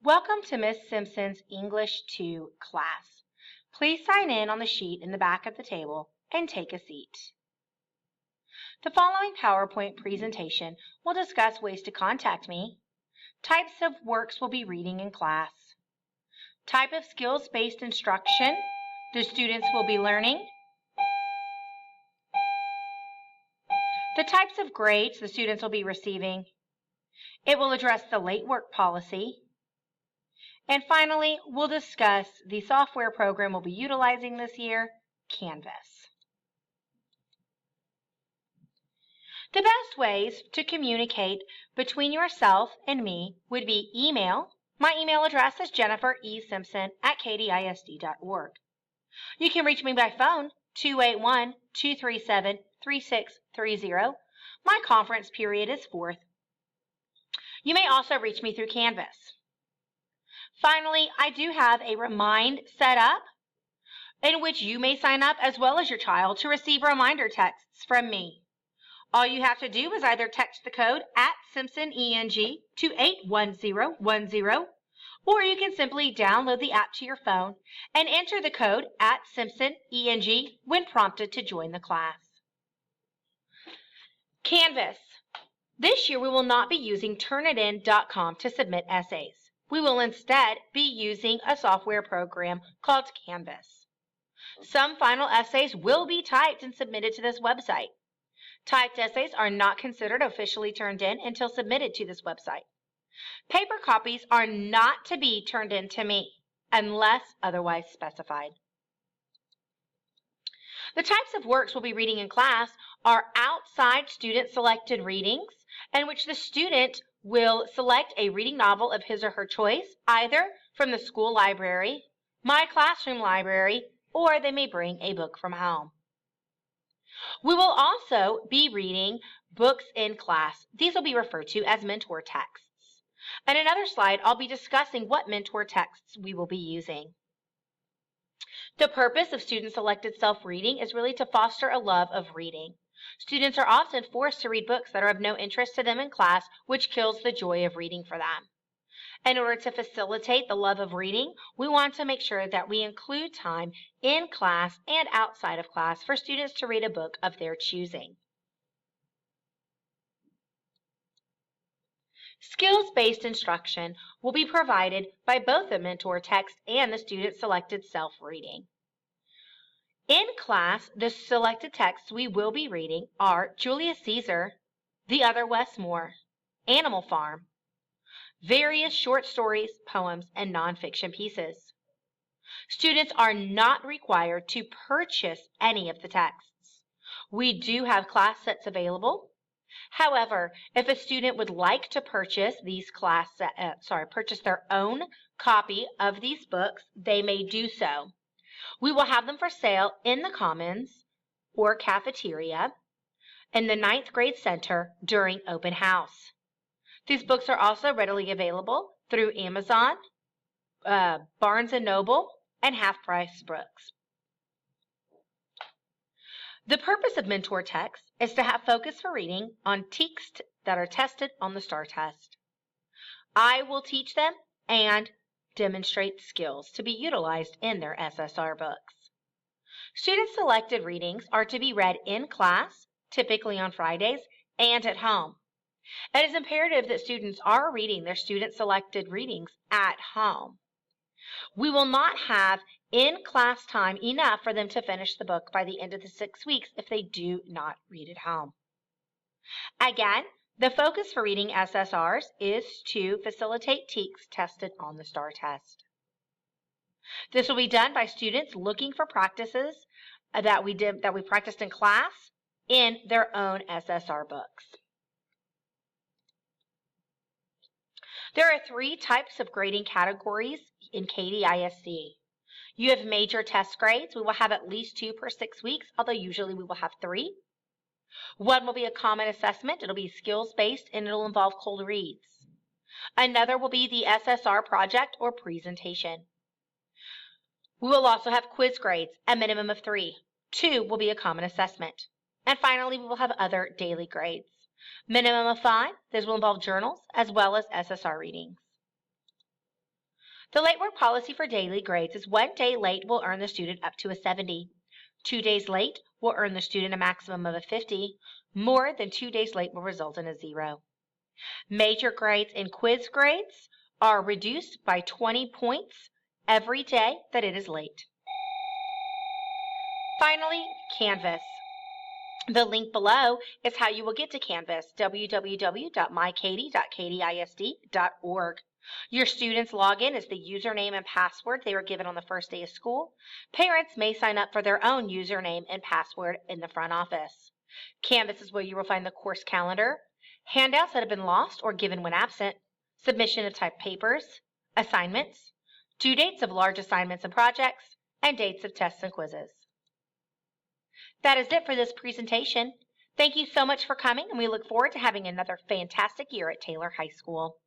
Welcome to Miss Simpson's English 2 class. Please sign in on the sheet in the back of the table and take a seat. The following PowerPoint presentation will discuss ways to contact me, types of works we'll be reading in class, type of skills-based instruction the students will be learning, the types of grades the students will be receiving. It will address the late work policy. And finally, we'll discuss the software program we'll be utilizing this year, Canvas. The best ways to communicate between yourself and me would be email. My email address is jenniferesimpson@kdisd.org. You can reach me by phone, 281-237-3630. My conference period is 4th. You may also reach me through Canvas. Finally, I do have a Remind set up in which you may sign up as well as your child to receive reminder texts from me. All you have to do is either text the code @SimpsonENG to 81010, or you can simply download the app to your phone and enter the code @SimpsonENG when prompted to join the class. Canvas. This year we will not be using Turnitin.com to submit essays. We will instead be using a software program called Canvas. Some final essays will be typed and submitted to this website. Typed essays are not considered officially turned in until submitted to this website. Paper copies are not to be turned in to me unless otherwise specified. The types of works we'll be reading in class are outside student-selected readings, in which the student will select a reading novel of his or her choice, either from the school library, my classroom library, or they may bring a book from home. We will also be reading books in class. These will be referred to as mentor texts. In another slide, I'll be discussing what mentor texts we will be using. The purpose of student-selected self-reading is really to foster a love of reading. Students are often forced to read books that are of no interest to them in class, which kills the joy of reading for them. In order to facilitate the love of reading, we want to make sure that we include time in class and outside of class for students to read a book of their choosing. Skills-based instruction will be provided by both the mentor text and the student-selected self-reading. In class, the selected texts we will be reading are Julius Caesar, The Other Westmore, Animal Farm, various short stories, poems, and nonfiction pieces. Students are not required to purchase any of the texts. We do have class sets available. However, if a student would like to purchase purchase their own copy of these books, they may do so. We will have them for sale in the Commons or cafeteria in the 9th grade center during open house. These books are also readily available through Amazon, Barnes & Noble, and Half Price Books. The purpose of mentor texts is to have focus for reading on TEKS that are tested on the STAR test. I will teach them and demonstrate skills to be utilized in their SSR books. Student-selected readings are to be read in class, typically on Fridays, and at home. It is imperative that students are reading their student-selected readings at home. We will not have in-class time enough for them to finish the book by the end of the 6 weeks if they do not read at home. Again, the focus for reading SSRs is to facilitate TEKS tested on the STAR test. This will be done by students looking for practices that we practiced in class in their own SSR books. There are 3 types of grading categories in KDISD. You have major test grades. We will have at least 2 per 6 weeks, although usually we will have 3. One will be a common assessment. It'll be skills-based and it'll involve cold reads. Another will be the SSR project or presentation. We will also have quiz grades, a minimum of 3. 2 will be a common assessment. And finally, we will have other daily grades. Minimum of 5. Those will involve journals as well as SSR readings. The late work policy for daily grades is 1 day late will earn the student up to a 70. 2 days late will earn the student a maximum of a 50. More than 2 days late will result in a 0. Major grades and quiz grades are reduced by 20 points every day that it is late. Finally, Canvas. The link below is how you will get to Canvas, www.mykatie.katiisd.org. Your students log in as the username and password they were given on the first day of school. Parents may sign up for their own username and password in the front office. Canvas is where you will find the course calendar, handouts that have been lost or given when absent, submission of typed papers, assignments, due dates of large assignments and projects, and dates of tests and quizzes. That is it for this presentation. Thank you so much for coming, and we look forward to having another fantastic year at Taylor High School.